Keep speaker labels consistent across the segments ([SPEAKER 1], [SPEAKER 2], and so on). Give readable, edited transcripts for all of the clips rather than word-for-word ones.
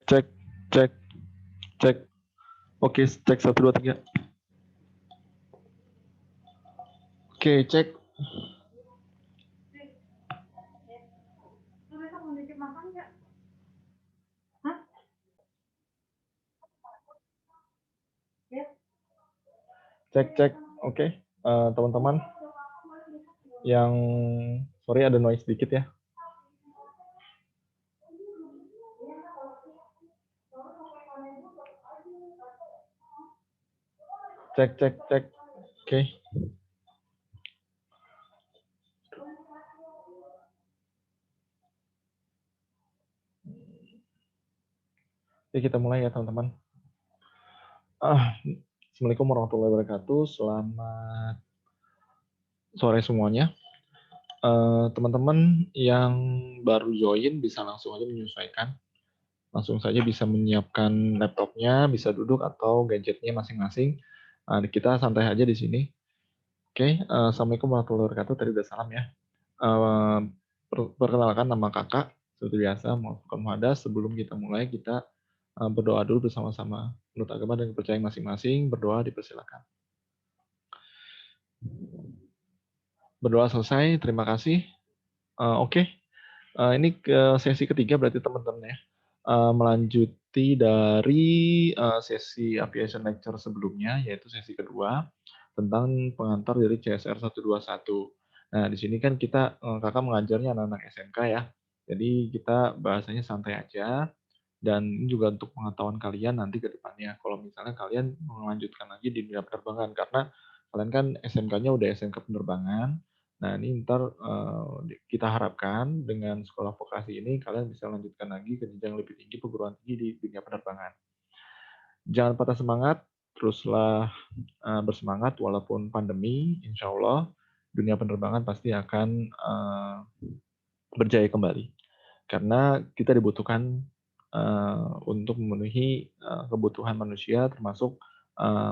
[SPEAKER 1] Cek, cek, cek. Oke, cek 1, 2, 3. Oke, cek. Cek, cek. Oke, teman-teman. Yang sorry ada noise sedikit ya. Cek, cek, cek. Oke. Jadi kita mulai ya teman-teman. Assalamualaikum warahmatullahi wabarakatuh. Selamat sore semuanya. Teman-teman yang baru join bisa langsung aja menyesuaikan. Langsung saja bisa menyiapkan laptopnya, bisa duduk atau gadgetnya masing-masing. Kita santai aja di sini. Oke, Assalamualaikum warahmatullahi wabarakatuh. Tadi udah salam ya. Perkenalkan nama kakak, seperti biasa, Muhammad Muhadas. Sebelum kita mulai, kita berdoa dulu bersama-sama. Menurut agama dan kepercayaan masing-masing, berdoa dipersilakan. Berdoa selesai, terima kasih. Oke. Ini ke sesi ketiga berarti teman-teman ya. Melanjuti dari sesi aviation lecture sebelumnya, yaitu sesi kedua tentang pengantar dari CSR 121. Nah, di sini kan kita kakak mengajarnya anak-anak SMK ya. Jadi kita bahasanya santai aja dan ini juga untuk pengetahuan kalian nanti ke depannya. Kalau misalnya kalian melanjutkan lagi di dunia penerbangan karena kalian kan SMK-nya udah SMK penerbangan. Nah, ini ntar kita harapkan dengan sekolah vokasi ini kalian bisa lanjutkan lagi ke jenjang lebih tinggi perguruan tinggi di dunia penerbangan. Jangan patah semangat, teruslah bersemangat walaupun pandemi, insya Allah dunia penerbangan pasti akan berjaya kembali. Karena kita dibutuhkan untuk memenuhi kebutuhan manusia termasuk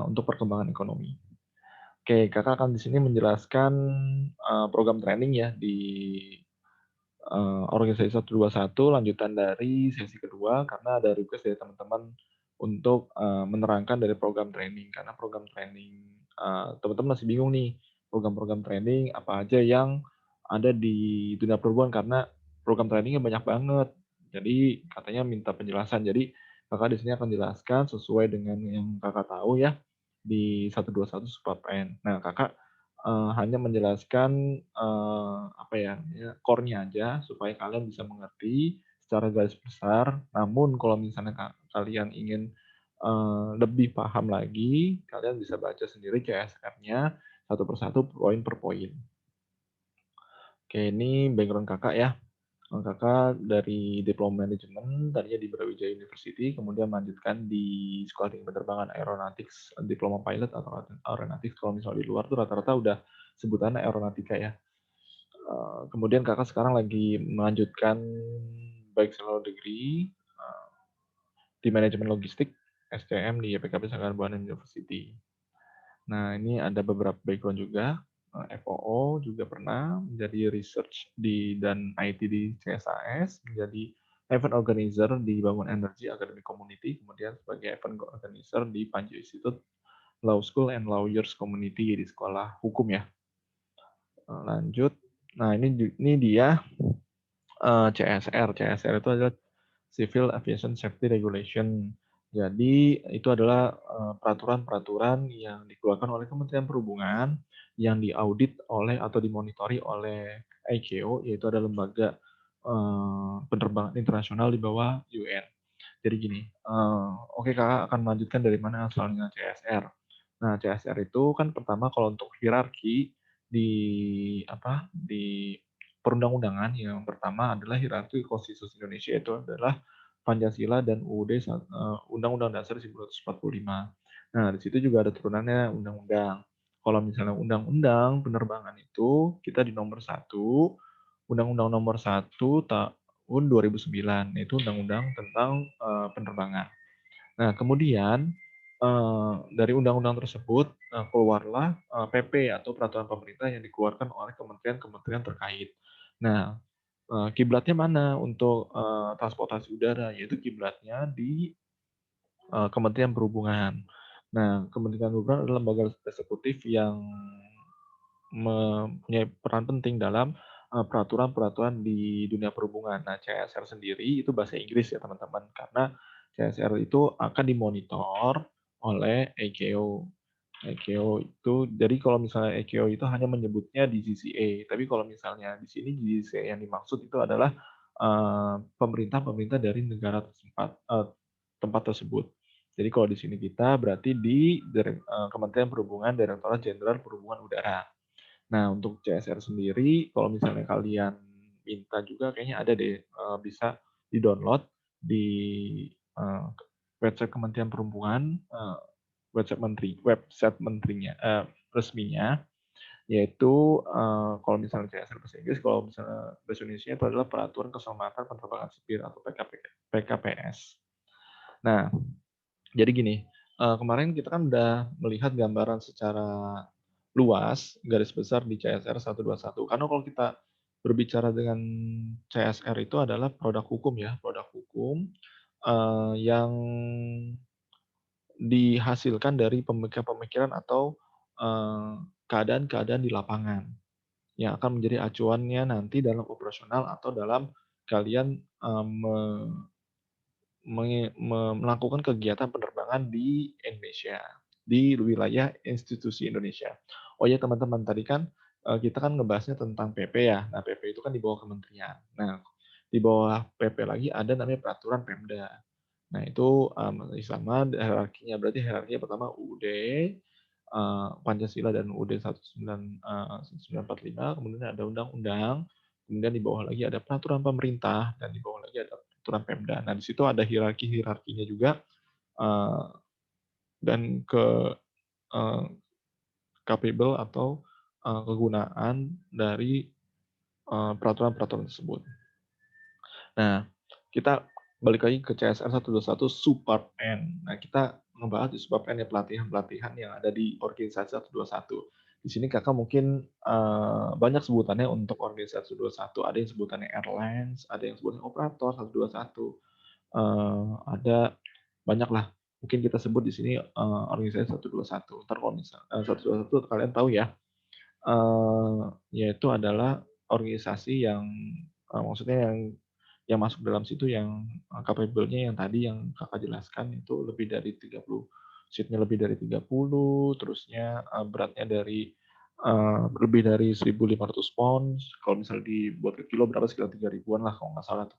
[SPEAKER 1] untuk perkembangan ekonomi. Oke, kakak akan di sini menjelaskan program training ya di organisasi 121 lanjutan dari sesi kedua karena ada request dari teman-teman untuk menerangkan dari program training karena program training teman-teman masih bingung nih program-program training apa aja yang ada di dunia penerbangan karena program trainingnya banyak banget. Jadi katanya minta penjelasan. Jadi kakak di sini akan jelaskan sesuai dengan yang kakak tahu ya di 121 Supapen. Nah, kakak hanya menjelaskan apa ya, core-nya aja supaya kalian bisa mengerti secara garis besar. Namun kalau misalnya kalian ingin lebih paham lagi, kalian bisa baca sendiri CSR-nya satu persatu, poin per poin. Oke, ini background kakak ya. Kakak dari Diploma Manajemen, tadinya di Brawijaya University, kemudian melanjutkan di Sekolah Tinggi Penerbangan Aeronautics, Diploma Pilot atau Aeronautics. Kalau misalnya di luar tuh rata-rata udah sebutannya aeronatika ya. Kemudian kakak sekarang lagi melanjutkan bachelor degree di manajemen logistik SCM di YPKB Sanggar Buana University. Nah, ini ada beberapa background juga. FOO juga pernah menjadi research dan IT di CSAS, menjadi event organizer di Bangun Energy Academy Community, kemudian sebagai event organizer di Panji Institute Law School and Lawyers Community di sekolah hukum ya. Lanjut. Nah, ini dia CSR. CSR itu adalah Civil Aviation Safety Regulation. Jadi itu adalah peraturan-peraturan yang dikeluarkan oleh Kementerian Perhubungan yang diaudit oleh atau dimonitori oleh ICAO, yaitu adalah lembaga penerbangan internasional di bawah UN. Jadi gini, oke kakak akan melanjutkan dari mana asalnya CSR. Nah CSR itu kan pertama kalau untuk hierarki di perundang-undangan yang pertama adalah hierarki konstitusi Indonesia itu adalah Pancasila dan Undang-Undang Dasar 1945. Nah di situ juga ada turunannya undang-undang. Kalau misalnya undang-undang penerbangan itu kita di nomor 1, Undang-Undang nomor 1 tahun 2009, yaitu undang-undang tentang penerbangan. Nah, kemudian dari undang-undang tersebut keluarlah PP atau peraturan pemerintah yang dikeluarkan oleh kementerian-kementerian terkait. Nah, kiblatnya mana untuk, transportasi udara, yaitu kiblatnya di, Kementerian Perhubungan. Nah, Kementerian Perhubungan adalah lembaga eksekutif yang mempunyai peran penting dalam, peraturan-peraturan di dunia perhubungan. Nah, CSR sendiri itu bahasa Inggris ya teman-teman, karena CSR itu akan dimonitor oleh ECAO. ECAO itu jadi kalau misalnya ECAO itu hanya menyebutnya di GCA, tapi kalau misalnya di sini GCA yang dimaksud itu adalah, pemerintah-pemerintah dari negara tempat tersebut. Jadi kalau di sini kita berarti di Kementerian Perhubungan, Direktorat Jenderal Perhubungan Udara. Nah, untuk CSR sendiri, kalau misalnya kalian minta juga kayaknya ada deh, bisa di-download di, eee, website Kementerian Perhubungan, website menterinya, resminya, yaitu, kalau misalnya CSR bahasa Inggris, kalau misalnya bahasa Indonesia itu adalah Peraturan Keselamatan Penerbangan Sipil atau PKPS. Nah, jadi gini, kemarin kita kan udah melihat gambaran secara luas, garis besar di CSR 121. Karena kalau kita berbicara dengan CSR itu adalah produk hukum ya, produk hukum, yang dihasilkan dari pemikiran-pemikiran atau, keadaan-keadaan di lapangan, yang akan menjadi acuannya nanti dalam operasional atau dalam kalian, melakukan kegiatan penerbangan di Indonesia, di wilayah institusi Indonesia. Oh ya teman-teman, tadi kan, kita kan ngebahasnya tentang PP ya. Nah, PP itu kan di bawah kementerian. Nah, di bawah PP lagi ada namanya peraturan Pemda. Nah, itu, sama hierarkinya. Berarti hierarkinya pertama UUD, Pancasila dan UUD 1945, kemudian ada undang-undang, kemudian di bawah lagi ada peraturan pemerintah, dan di bawah lagi ada peraturan Pemda. Nah, di situ ada hierarkinya juga, eee, dan eee, capable atau, kegunaan dari, peraturan-peraturan tersebut. Nah, kita balik lagi ke CSR 121 Subpart N. Nah, kita ngebahas di Subpart N ya pelatihan-pelatihan yang ada di organisasi 121. Di sini Kakak mungkin, banyak sebutannya untuk organisasi 121, ada yang sebutannya airlines, ada yang sebutannya operator 121, ada banyaklah. Mungkin kita sebut di sini, organisasi 121. Entar kalau 121 kalian tahu ya, yaitu adalah organisasi yang, maksudnya yang masuk dalam situ yang, capable-nya yang tadi yang Kakak jelaskan itu lebih dari 30, seat-nya lebih dari 30, terusnya, beratnya dari, lebih dari 1.500 pounds, kalau misalnya dibuat ke kilo berapa sekitar 3 ribuan lah kalau nggak salah tuh.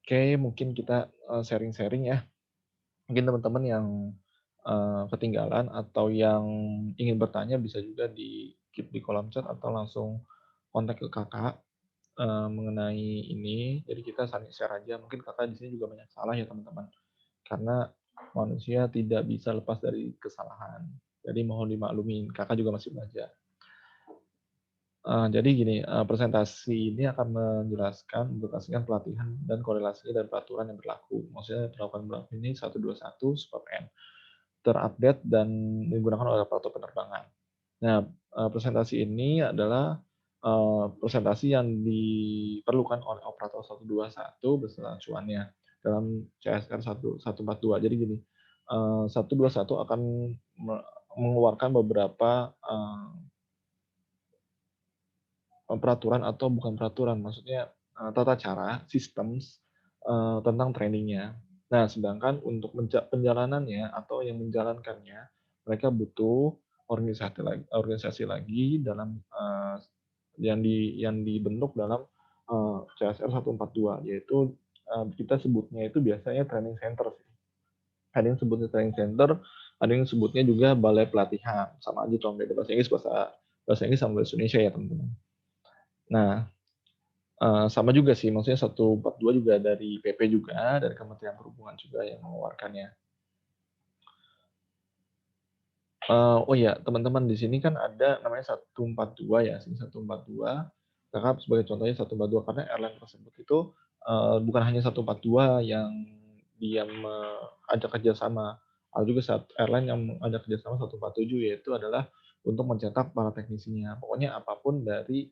[SPEAKER 1] Oke, mungkin kita, sharing-sharing ya. Mungkin teman-teman yang, ketinggalan atau yang ingin bertanya bisa juga di-keep di kolom chat atau langsung kontak ke Kakak, mengenai ini. Jadi kita saling share aja, mungkin Kakak di sini juga banyak salah ya teman-teman, karena manusia tidak bisa lepas dari kesalahan. Jadi mohon dimaklumin, Kakak juga masih belajar. Jadi gini, presentasi ini akan menjelaskan pelatihan dan korelasinya dan peraturan yang berlaku. Maksudnya peraturan berlaku ini 121 Sup N, terupdate dan digunakan oleh operator penerbangan. Nah, presentasi ini adalah, presentasi yang diperlukan oleh operator 121 beserta acuannya dalam CSR 142. Jadi gini, 121 akan mengeluarkan beberapa, peraturan atau bukan peraturan, maksudnya, tata cara, sistem, tentang trainingnya. Nah, sedangkan untuk penjalanannya atau yang menjalankannya, mereka butuh organisasi lagi dalam, yang dibentuk dalam, CSR 142, yaitu, kita sebutnya itu biasanya training center sih. Ada yang sebutnya training center, ada yang sebutnya juga balai pelatihan, sama aja cuma beda bahasa Inggris sama bahasa Indonesia ya, teman-teman. Nah, sama juga sih, maksudnya 142 juga dari PP juga, dari Kementerian Perhubungan juga yang mengeluarkannya. Oh iya, teman-teman di sini kan ada namanya 142 ya, sini 142. Kakak sebagai contohnya 142 karena airline tersebut itu, bukan hanya 142 yang dia ajak kerjasama, ada juga airline yang mengajak kerjasama 147 yaitu adalah untuk mencetak para teknisinya. Pokoknya apapun dari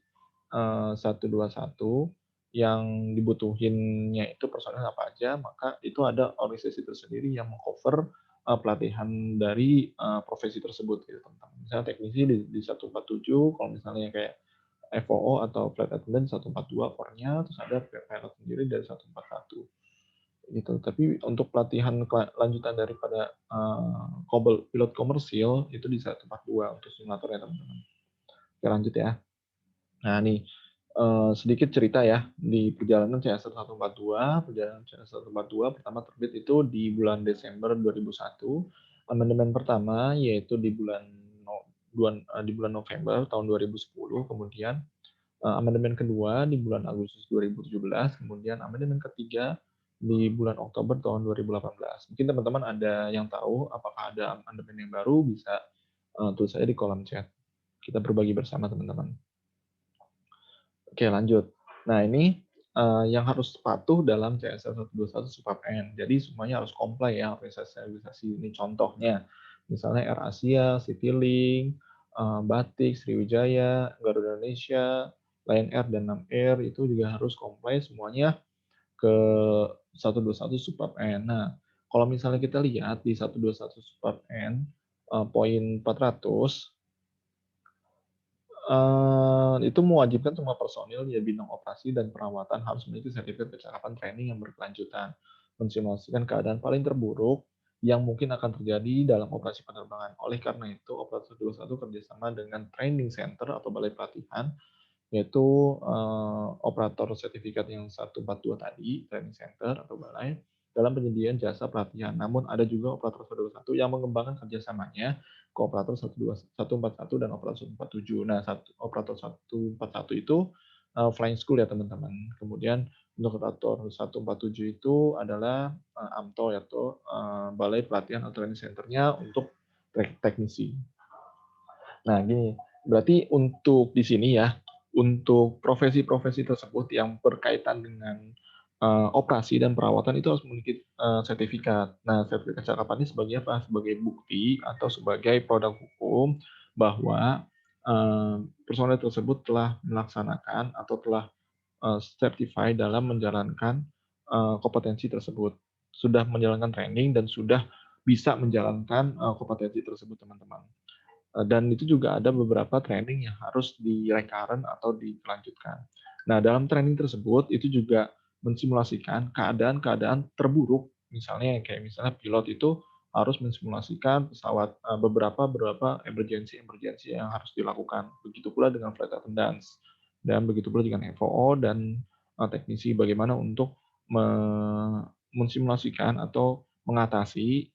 [SPEAKER 1] 121 yang dibutuhinnya itu personel apa aja, maka itu ada organisasi tersendiri yang meng-cover, pelatihan dari, profesi tersebut gitu, teman-teman. Misalnya teknisi di 147, kalau misalnya kayak FOO atau flight attendant 142 core-nya, terus ada pilot sendiri dari 141 gitu. Tapi untuk pelatihan lanjutan daripada, pilot komersil itu di 142 untuk simulatornya, teman-teman. Oke, lanjut ya. Nah nih, sedikit cerita ya, di perjalanan CS1142, perjalanan CS1142 pertama terbit itu di bulan Desember 2001. Amandemen pertama yaitu di bulan November tahun 2010, kemudian amandemen kedua di bulan Agustus 2017, kemudian amandemen ketiga di bulan Oktober tahun 2018. Mungkin teman-teman ada yang tahu apakah ada amandemen yang baru, bisa tulis saja di kolom chat. Kita berbagi bersama teman-teman. Oke, lanjut. Nah, ini yang harus patuh dalam CSR 121 Supap N. Jadi semuanya harus comply ya organisasi-organisasi ini. Contohnya, misalnya AirAsia, Citylink, Batik, Sriwijaya, Garuda Indonesia, Lion Air, dan Nam Air itu juga harus comply semuanya ke 121 Supap N. Nah, kalau misalnya kita lihat di 121 Supap N, poin 400, itu mewajibkan semua personil di bidang operasi dan perawatan harus memiliki sertifikat kecakapan training yang berkelanjutan, mensimulasikan keadaan paling terburuk yang mungkin akan terjadi dalam operasi penerbangan. Oleh karena itu, Operator 21 kerjasama dengan training center atau balai pelatihan, yaitu operator sertifikat yang 142 tadi, training center atau balai, dalam penyediaan jasa pelatihan. Namun ada juga operator 121 yang mengembangkan kerjasamanya ke operator 141 dan operator 147. Nah, operator 141 itu flying school ya teman-teman. Kemudian untuk operator 147 itu adalah AMTO yaitu balai pelatihan atau training centernya untuk teknisi. Nah, gini, berarti untuk di sini ya, untuk profesi-profesi tersebut yang berkaitan dengan operasi dan perawatan itu harus memiliki sertifikat. Nah, sertifikat kecakapan ini sebagai apa? Sebagai bukti atau sebagai produk hukum bahwa personel tersebut telah melaksanakan atau telah certified dalam menjalankan kompetensi tersebut. Sudah menjalankan training dan sudah bisa menjalankan kompetensi tersebut, teman-teman. Dan itu juga ada beberapa training yang harus di-recurrent atau dilanjutkan. Nah, dalam training tersebut itu juga mensimulasikan keadaan-keadaan terburuk, misalnya kayak misalnya pilot itu harus mensimulasikan pesawat beberapa emergency yang harus dilakukan. Begitu pula dengan flight attendants dan begitu pula dengan FOO dan teknisi bagaimana untuk mensimulasikan atau mengatasi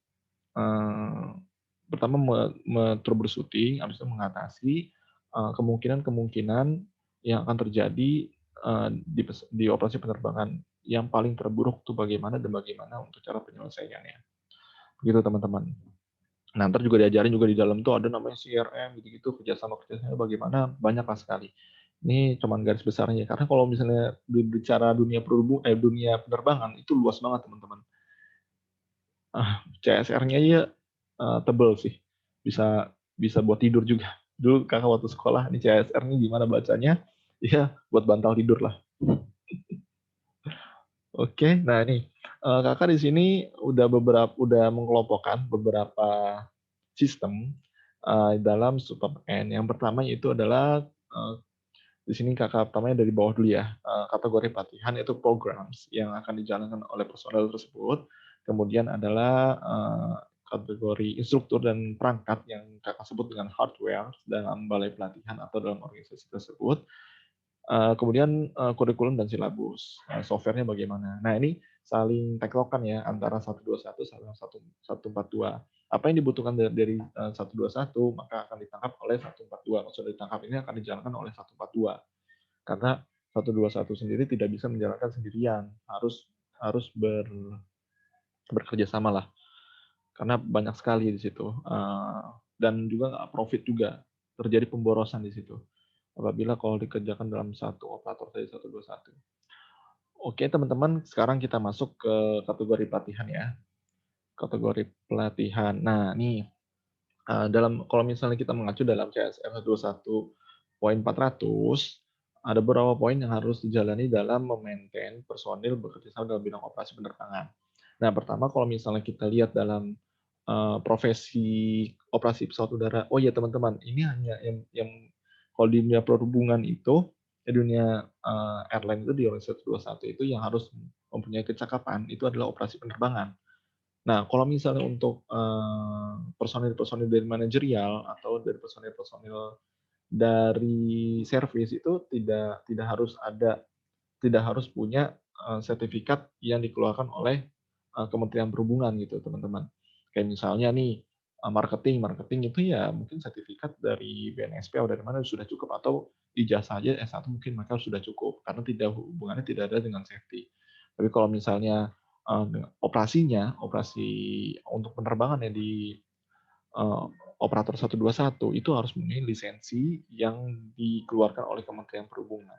[SPEAKER 1] pertama troubleshooting, habis itu mengatasi kemungkinan-kemungkinan yang akan terjadi di operasi penerbangan yang paling terburuk itu bagaimana dan bagaimana untuk cara penyelesaiannya. Gitu teman-teman. Nah, ntar juga diajarin juga di dalam tuh ada namanya CRM gitu-gitu, kerjasama bagaimana, banyak lah sekali. Ini cuman garis besarnya, karena kalau misalnya bicara dunia penerbangan itu luas banget teman-teman. CSR-nya aja tebel sih, bisa bisa buat tidur juga. Dulu kakak waktu sekolah ini CSR nih gimana bacanya, ya buat bantal tidur lah. Oke, nah ini kakak di sini udah mengelompokkan beberapa sistem dalam Supap N. Yang pertama itu adalah di sini kakak pertamanya dari bawah dulu ya, kategori pelatihan yaitu programs yang akan dijalankan oleh personel tersebut. Kemudian adalah kategori instruktur dan perangkat yang kakak sebut dengan hardware dalam balai pelatihan atau dalam organisasi tersebut. Kemudian kurikulum dan silabus, softwarenya bagaimana. Nah ini saling tektokan ya antara 121 sama 142. Apa yang dibutuhkan dari 121 maka akan ditangkap oleh 142. Maksudnya ditangkap ini akan dijalankan oleh 142. Karena 121 sendiri tidak bisa menjalankan sendirian, harus harus bekerja sama lah. Karena banyak sekali di situ. Dan juga nggak profit juga. Terjadi pemborosan di situ apabila kalau dikerjakan dalam satu operator dari 121. Oke teman-teman, sekarang kita masuk ke kategori pelatihan ya. Kategori pelatihan. Nah, nih kalau misalnya kita mengacu dalam CSR 121.400, Ada beberapa poin yang harus dijalani dalam memaintain personil bekerja sama dalam bidang operasi penerbangan. Nah, pertama kalau misalnya kita lihat dalam, profesi operasi pesawat udara, oh ya teman-teman, ini hanya yang kalau di dunia perhubungan itu, di dunia, airline itu di organisasi 121 itu yang harus mempunyai kecakapan itu adalah operasi penerbangan. Nah, kalau misalnya untuk, personil-personil dari manajerial atau dari personil-personil dari servis itu tidak harus tidak harus punya, sertifikat yang dikeluarkan oleh, Kementerian Perhubungan gitu, teman-teman. Kayak misalnya nih, marketing itu ya mungkin sertifikat dari BNSP atau dari mana sudah cukup atau ijazah aja S1 mungkin maka sudah cukup, karena hubungannya tidak ada dengan safety. Tapi kalau misalnya, operasinya, operasi untuk penerbangan yang di eee, operator 121 itu harus mempunyai lisensi yang dikeluarkan oleh Kementerian Perhubungan.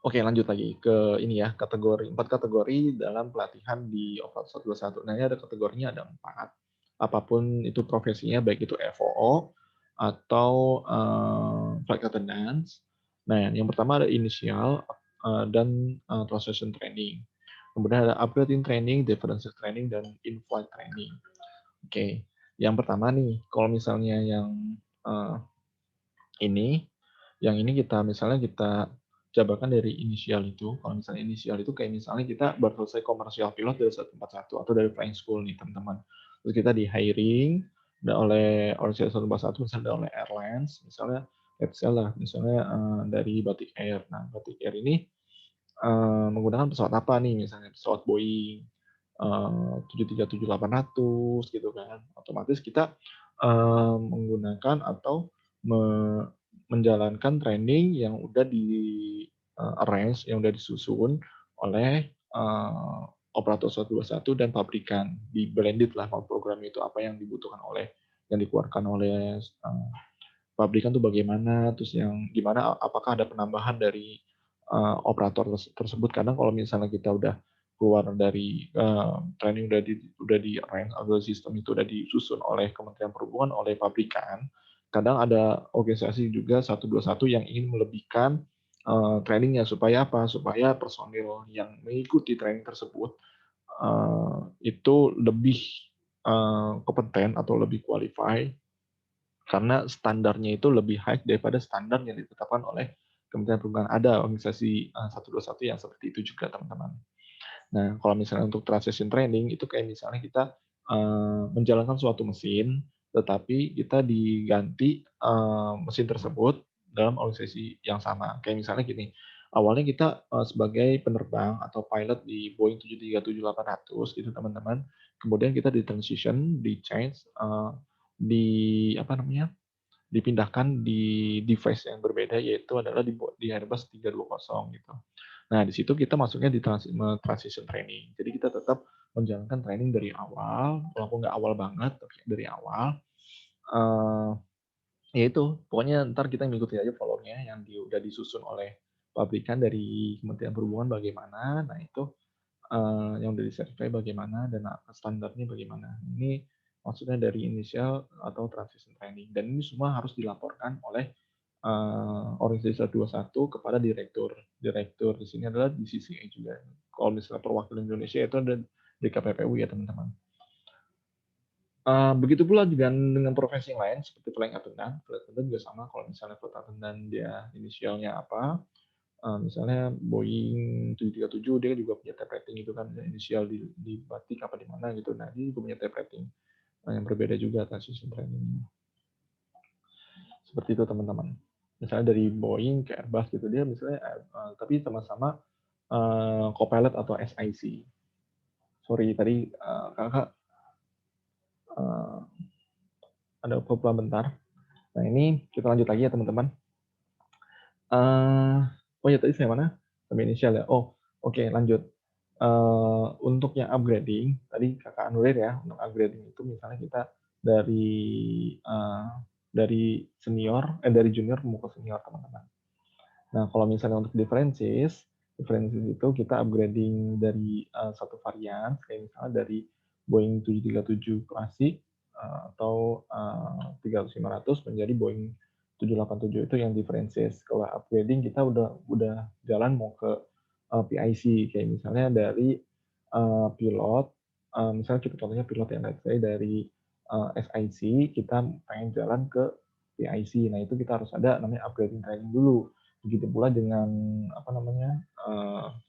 [SPEAKER 1] Oke, lanjut lagi ke ini ya, 4 kategori dalam pelatihan di operator 121. Nah, ini ada kategorinya ada 4, apapun itu profesinya, baik itu FOO atau, flight attendants. Nah, yang pertama ada initial, dan, transition training. Kemudian ada upgrading training, differential training, dan in-flight training. Oke, yang pertama nih, kalau misalnya eee, ini, yang ini kita jabarkan dari inisial itu, kalau misalnya inisial itu kayak misalnya kita baru selesai komersial pilot dari 141 atau dari flying school nih teman-teman. Terus kita di-hiring oleh organisasi 141, misalnya oleh airlines, misalnya let's say lah, misalnya, dari Batik Air. Nah, Batik Air ini menggunakan pesawat apa nih, misalnya pesawat Boeing, 737-800 gitu kan. Otomatis kita, menggunakan atau me menjalankan training yang udah arrange, yang udah disusun oleh, operator 121 dan pabrikan. Di-blended lah mau program itu apa yang dibutuhkan yang dikeluarkan oleh, pabrikan tuh bagaimana, terus yang gimana apakah ada penambahan dari, operator tersebut. Kadang kalau misalnya kita udah keluar dari, training udah di-arrange atau sistem itu udah disusun oleh Kementerian Perhubungan, oleh pabrikan, kadang ada organisasi juga 121 yang ingin melebihkan, training supaya apa, supaya personil yang mengikuti training tersebut, itu lebih, kompeten atau lebih qualify karena standarnya itu lebih high daripada standar yang ditetapkan oleh Kementerian Perhubungan. Ada organisasi, 121 yang seperti itu juga, teman-teman. Nah, kalau misalnya untuk transition training, itu kayak misalnya kita, menjalankan suatu mesin, tetapi kita diganti, mesin tersebut dalam organisasi yang sama. Kayak misalnya gini, awalnya kita, sebagai penerbang atau pilot di Boeing 737-800 gitu, teman-teman. Kemudian kita di-transition, di-change, di apa namanya, dipindahkan di device yang berbeda, yaitu adalah di Airbus 320 gitu. Nah, di situ kita masuknya di transition training. Jadi kita tetap menjalankan training dari awal, walaupun nggak awal banget, tapi dari awal. Eee, Ya itu, pokoknya ntar kita ngikutin aja flow-nya yang udah disusun oleh pabrikan dari Kementerian Perhubungan bagaimana. Nah itu, yang udah di-certify bagaimana dan standarnya bagaimana. Ini maksudnya dari initial atau transition training dan ini semua harus dilaporkan oleh, organisasi 121 kepada direktur. Direktur di sini adalah di DCCA juga. Kalau misalnya perwakilan Indonesia itu ada di KPPU ya teman-teman. Begitu pula juga dengan profesi yang lain seperti flight attendant. Flight attendant juga sama kalau misalnya flight attendant dia inisialnya apa, misalnya Boeing 737 dia juga punya type rating gitu kan, inisial di batik apa di mana gitu. Nah, dia juga punya type rating, yang berbeda juga atas sistem training. Seperti itu teman-teman. Misalnya dari Boeing ke Airbus gitu, dia misalnya tapi sama-sama, Copilot atau SIC. Sorry tadi, Kakak, eee, ada apa bentar. Nah, ini kita lanjut lagi ya teman-teman. Eee, oh ya tadi saya mana? Sampai inisial ya? Oh, oke lanjut. Untuk yang upgrading, tadi Kakak anulir ya, untuk upgrading itu misalnya kita dari, eee, dari junior mau ke senior, teman-teman. Nah, kalau misalnya untuk differences, itu kita upgrading dari, satu varian, kayak misalnya dari Boeing 737 klasik, atau, 300-500 menjadi Boeing 787 itu yang differences. Kalau upgrading kita udah jalan mau ke PIC, kayak misalnya dari pilot, misalnya kita contohnya pilot yang let's say dari SIC kita pengen jalan ke PIC. Nah, itu kita harus ada namanya upgrading training dulu. Begitu pula dengan apa namanya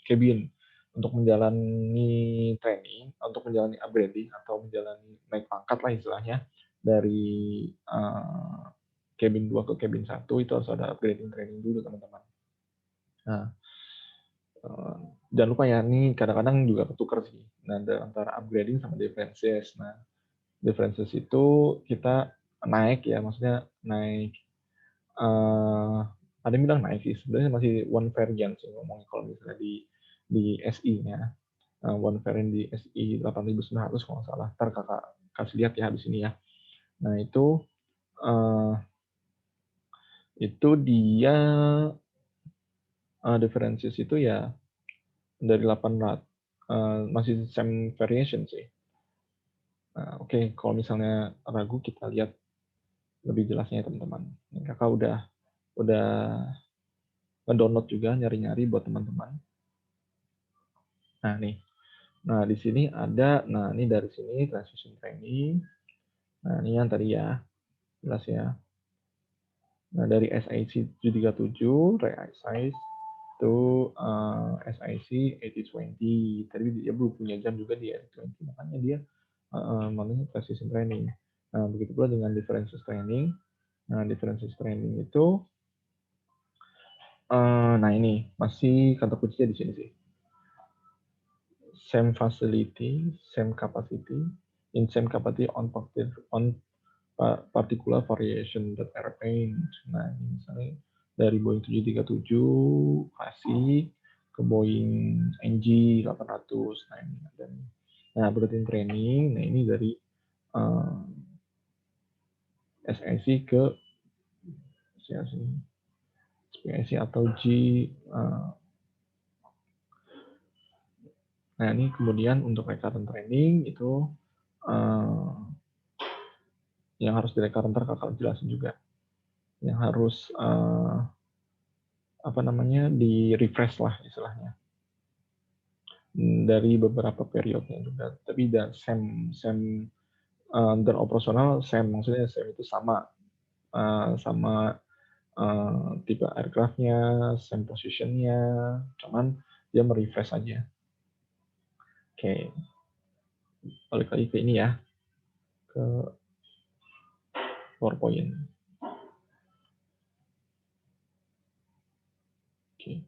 [SPEAKER 1] cabin. Untuk menjalani training, untuk menjalani upgrading atau menjalani naik pangkat lah istilahnya dari cabin 2 ke cabin 1 itu harus ada upgrading training dulu teman-teman. Nah, jangan lupa ya, ini kadang-kadang juga ketukar sih. Nah, antara upgrading sama differences. Nah, differences itu kita naik ya, maksudnya naik. Ada yang bilang naik sih, sebenarnya masih one variant sih ngomongnya kalau misalnya di SI-nya. One variant di SI 8900 kalau nggak salah. Ntar kakak kasih lihat ya habis ini ya. Nah, itu dia differences itu ya dari 800 masih same variation sih. Nah, oke, kalau misalnya ragu kita lihat lebih jelasnya ya teman-teman. Kakak udah nge-download juga nyari-nyari buat teman-teman. Nah, nih. Nah, di sini ada, nah ini dari sini transition training. Nah, ini yang tadi ya, jelas ya. Nah, dari SIC 737, re-size itu SIC 8020. Tadi dia belum punya jam juga di 8020, makanya dia namanya transition training. Nah, begitu pula dengan differences training. Nah, differences training itu, nah ini masih kata kuncinya di sini sih. Same facility, same capacity, in same capacity on particular variation that airplane. Nah, ini misalnya dari Boeing 737 kasih ke Boeing NG 800. Nah, ini ada nih. Nah, berarti training. Nah, ini dari SIC ke SIC atau G. Nah, ini kemudian untuk recurrent training itu yang harus direkurrent, ntar kakak jelasin juga. Yang harus apa namanya di refresh lah istilahnya dari beberapa periodnya juga. Tapi dan same dan operasional same, maksudnya same itu sama sama tipe aircraftnya, same positionnya, cuman dia merefresh aja. Oke, balik lagi ke ini ya, ke PowerPoint. Oke.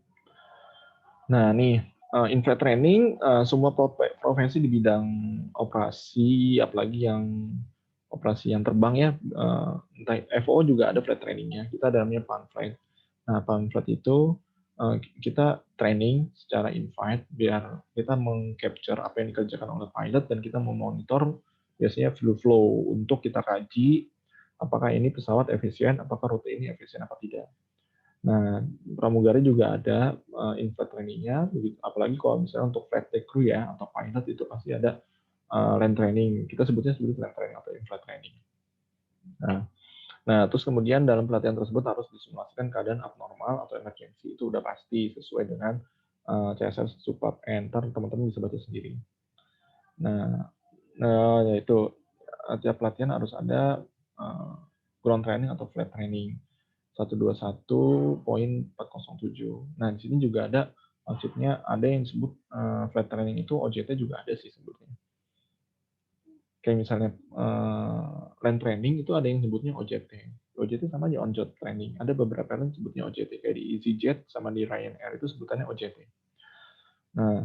[SPEAKER 1] Nah, nih in-flight training semua profesi di bidang operasi, apalagi yang operasi yang terbang ya, entah FO juga ada flight trainingnya. Kita ada namanya PAN flight. Nah, PAN flight itu kita training secara in-flight biar kita meng-capture apa yang dikerjakan oleh pilot dan kita memonitor biasanya flow untuk kita kaji apakah ini pesawat efisien, apakah rute ini efisien apa tidak. Nah, pramugari juga ada in-flight trainingnya, apalagi kalau misalnya untuk flight deck crew ya, atau pilot itu pasti ada land training. Kita sebutnya land training atau in-flight training. Nah, terus kemudian dalam pelatihan tersebut harus disimulasikan keadaan abnormal atau emergency. Itu udah pasti sesuai dengan CSR Subpart Enter, teman-teman bisa baca sendiri. Nah, yaitu tiap pelatihan harus ada ground training atau flight training. 121.407. Nah, di sini juga ada maksudnya ada yang disebut flight training itu OJT juga ada sih sebutnya. Kayak misalnya land training itu ada yang sebutnya OJT. OJT sama aja on job training. Ada beberapa yang sebutnya OJT kayak di EasyJet sama di Ryanair itu sebutannya OJT. Nah,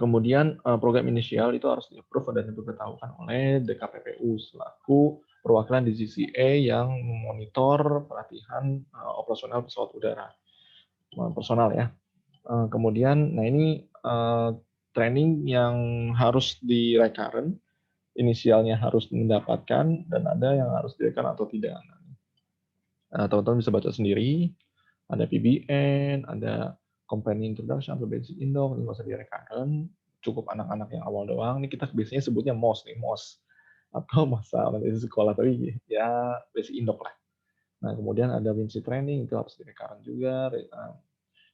[SPEAKER 1] kemudian program inisial itu harus di-approve dan diberitahukan oleh DKPPU selaku perwakilan di GCA yang memonitor pelatihan operasional pesawat udara personal ya. Kemudian, nah ini training yang harus di recurrent, inisialnya harus mendapatkan dan ada yang harus di recurrent atau tidak. Teman-teman bisa baca sendiri. Ada PBN, ada company introduction atau basic indok, nggak usah di recurrent. Cukup anak-anak yang awal doang. Ini kita biasanya sebutnya MOS nih, MOS atau masa organisasi sekolah, tapi ya basic indok lah. Nah, kemudian ada WinC Training itu harus di-recurrent juga,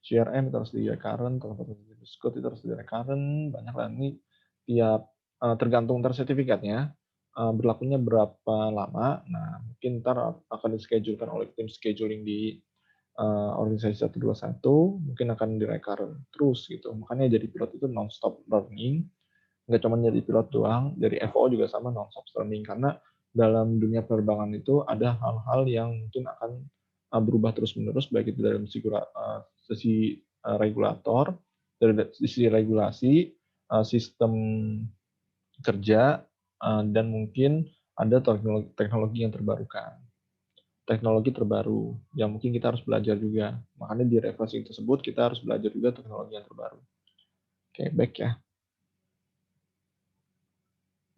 [SPEAKER 1] CRM itu harus di-recurrent, transportasi code itu harus di-recurrent, banyak lah ini tiap tergantung sertifikatnya, berlakunya berapa lama. Nah, mungkin ntar akan di-schedule-kan oleh tim scheduling di organisasi 121, mungkin akan di-recurrent terus gitu. Makanya jadi pilot itu non-stop learning, nggak cuma jadi pilot doang, dari FO juga sama non-stop learning, karena dalam dunia penerbangan itu ada hal-hal yang mungkin akan berubah terus-menerus, baik itu dari sisi regulator, dari sisi regulasi, sistem kerja, dan mungkin ada teknologi yang terbarukan, teknologi terbaru yang mungkin kita harus belajar juga. Makanya di refreshing tersebut kita harus belajar juga teknologi yang terbaru. Oke, baik ya.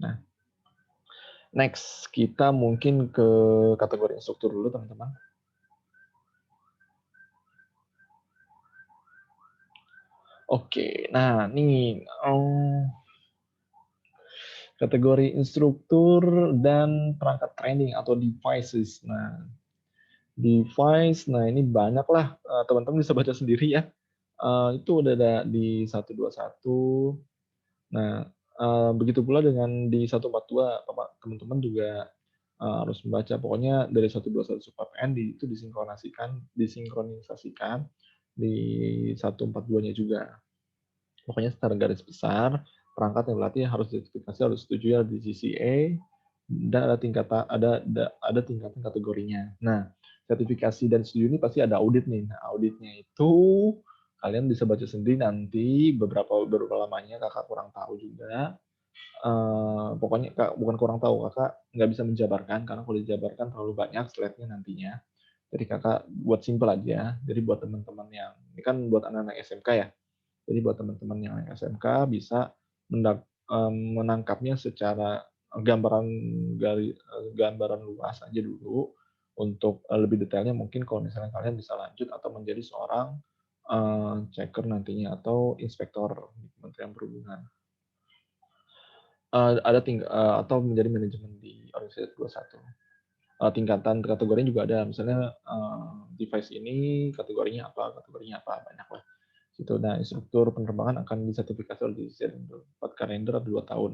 [SPEAKER 1] Nah, next kita mungkin ke kategori instruktur dulu, teman-teman. Oke, nah nih kategori instruktur dan perangkat training atau devices. Nah, device, nah ini banyak lah, teman-teman bisa baca sendiri ya. Itu udah ada di 121. Nah, begitu pula dengan di 142, teman-teman juga harus membaca. Pokoknya dari 121 Super N itu disinkronisasikan di 142-nya juga. Pokoknya secara garis besar, perangkat yang berarti harus sertifikasi, harus setuju ya di CCA, dan ada tingkatan kategorinya. Nah, sertifikasi dan setuju ini pasti ada audit nih. Nah, auditnya itu kalian bisa baca sendiri nanti, beberapa lamanya kakak kurang tahu juga. Pokoknya bukan kurang tahu, kakak nggak bisa menjabarkan karena kalau dijabarkan terlalu banyak slide-nya nantinya. Jadi kakak buat simple aja. Jadi buat teman-teman yang ini kan buat anak-anak SMK ya. Jadi buat teman-teman yang SMK bisa menangkapnya secara gambaran gambaran luas aja dulu. Untuk lebih detailnya mungkin kalau misalnya kalian bisa lanjut atau menjadi seorang checker nantinya atau inspektor di Kementerian Perhubungan. Atau menjadi manajemen di organisasi 21. Tingkatan kategorinya juga ada, misalnya device ini kategorinya apa, banyak lah. Gitu. Nah, instruktur penerbangan akan disertifikasi oleh dirjen 4 kalender atau 2 tahun.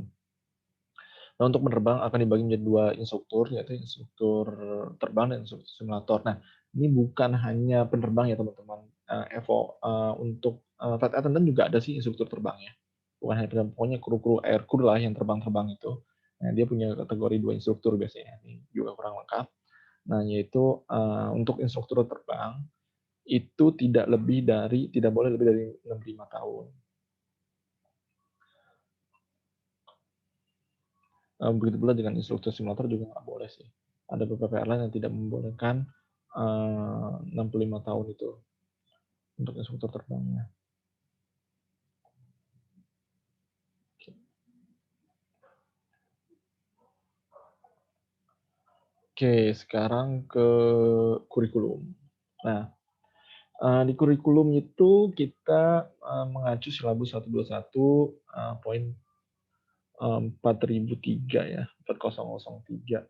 [SPEAKER 1] Nah, untuk menerbang akan dibagi menjadi 2 instruktur, yaitu instruktur terbang dan instruktur simulator. Nah, ini bukan hanya penerbang ya teman-teman. Evo untuk flight attendant juga ada sih instruktur terbangnya. Bukan hanya penerbang, pokoknya kru-kru air crew lah yang terbang-terbang itu. Nah, dia punya kategori 2 instruktur biasanya. Ini juga kurang lengkap. Nah, yaitu untuk instruktur terbang itu tidak boleh lebih dari 65 tahun. Begitu pula dengan instruktur simulator juga nggak boleh sih. Ada beberapa airline yang tidak membolehkan 65 tahun itu untuk instruktur terbangnya. Oke, sekarang ke kurikulum. Nah, di kurikulum itu kita mengacu silabus 121 poin 4003 ya, 4003.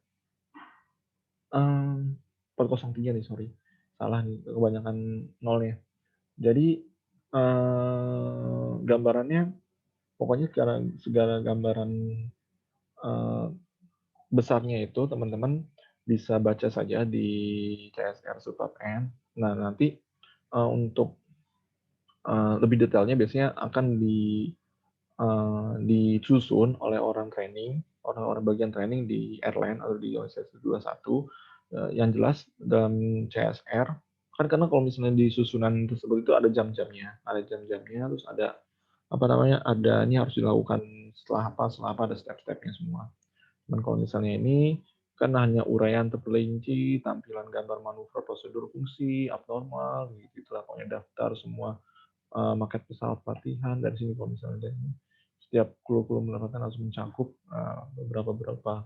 [SPEAKER 1] 403 nih, sorry. Salah nih, kebanyakan nolnya. Jadi gambarannya pokoknya segala gambaran besarnya itu teman-teman bisa baca saja di CSR Subpart N. Nah, nanti untuk lebih detailnya biasanya akan disusun oleh orang-orang bagian training di airline atau di organisasi 21. Yang jelas dalam CSR kan, karena kalau misalnya di susunan tersebut itu ada jam-jamnya, terus ada apa namanya, ini harus dilakukan setelah apa, ada step-stepnya semua. Dan kalau misalnya ini kan hanya uraian terperinci, tampilan gambar manuver, prosedur fungsi, abnormal, gitu lah, pokoknya daftar semua maket pesawat pelatihan dari sini. Kalau misalnya dari setiap kru menerangkan harus mencakup beberapa.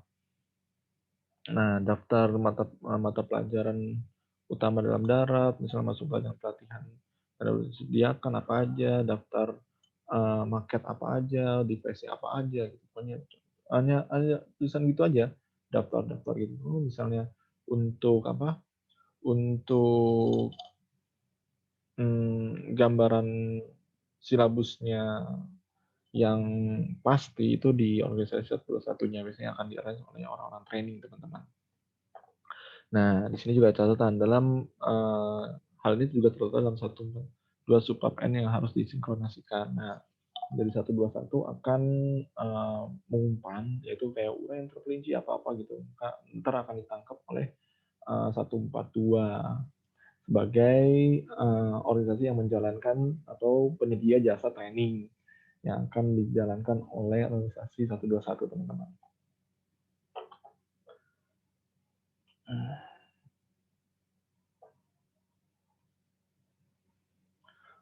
[SPEAKER 1] Nah, daftar mata pelajaran utama dalam darat, misalnya masuk pelajaran pelatihan ada disediakan apa aja, daftar market apa aja, device apa aja, gitu. Pokoknya hanya tulisan gitu aja, daftar gitu. Misalnya untuk apa? untuk, gambaran silabusnya yang pasti itu di organisasi 121-nya biasanya akan di-arrange oleh orang-orang training, teman-teman. Nah, di sini juga catatan dalam, hal ini juga terdapat dalam 2 subbab N yang harus disinkronasikan. Nah, dari 121 akan, mengumpan, yaitu kayak uraian terperinci apa-apa gitu, entar akan ditangkap oleh, 142 sebagai, organisasi yang menjalankan atau penyedia jasa training yang akan dijalankan oleh organisasi 121, teman-teman.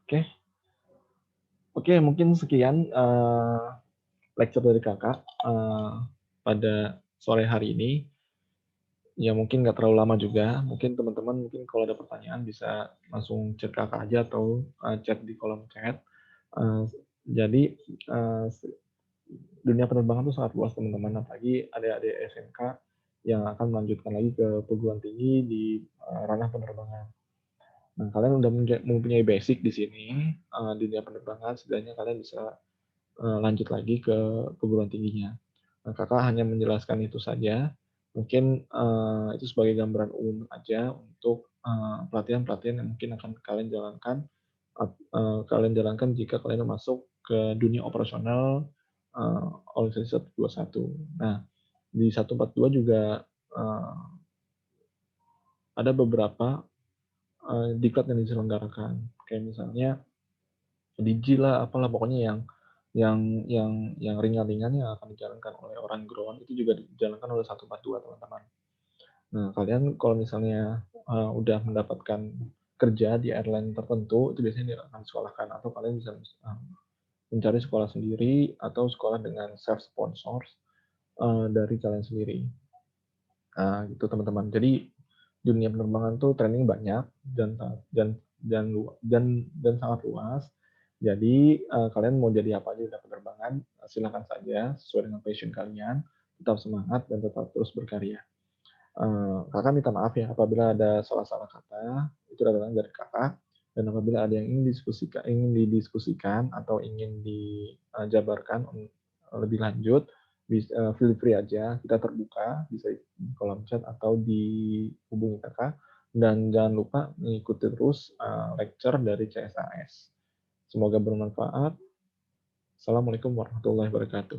[SPEAKER 1] Oke. Oke, mungkin sekian, lecture dari Kakak, pada sore hari ini. Ya mungkin nggak terlalu lama juga, mungkin teman-teman mungkin kalau ada pertanyaan bisa langsung chat Kakak aja atau, chat di kolom chat. Eee, jadi, dunia penerbangan itu sangat luas, teman-teman, apalagi adik-adik SMK yang akan melanjutkan lagi ke perguruan tinggi di, ranah penerbangan. Nah, kalian udah mempunyai basic di sini, dunia penerbangan, setidaknya kalian bisa, lanjut lagi ke perguruan tingginya. Nah, Kakak hanya menjelaskan itu saja, mungkin, itu sebagai gambaran umum aja untuk, pelatihan-pelatihan yang mungkin akan kalian jalankan, kalian jalankan jika kalian masuk ke dunia operasional, organisasi 121. Nah, di 142 juga, eee, ada beberapa, diklat yang diselenggarakan, kayak misalnya Digi lah, apalah pokoknya yang ringan-ringan yang akan dijalankan oleh orang ground itu juga dijalankan oleh 142, teman-teman. Nah, kalian kalau misalnya, udah mendapatkan kerja di airline tertentu, itu biasanya akan disekolahkan atau kalian bisa, mencari sekolah sendiri atau sekolah dengan self sponsor, dari kalian sendiri. Gitu, teman-teman. Jadi dunia penerbangan tuh training banyak dan dan sangat luas. Jadi, kalian mau jadi apa aja di penerbangan, silakan saja sesuai dengan passion kalian, tetap semangat dan tetap terus berkarya. Kakak minta maaf ya apabila ada salah-salah kata, itu datang dari Kakak, dan apabila ada yang ingin didiskusikan atau ingin dijabarkan lebih lanjut, feel free aja, kita terbuka, bisa di kolom chat atau dihubungi Kakak, dan jangan lupa mengikuti terus, lecture dari CSAS. Semoga bermanfaat. Assalamualaikum warahmatullahi wabarakatuh.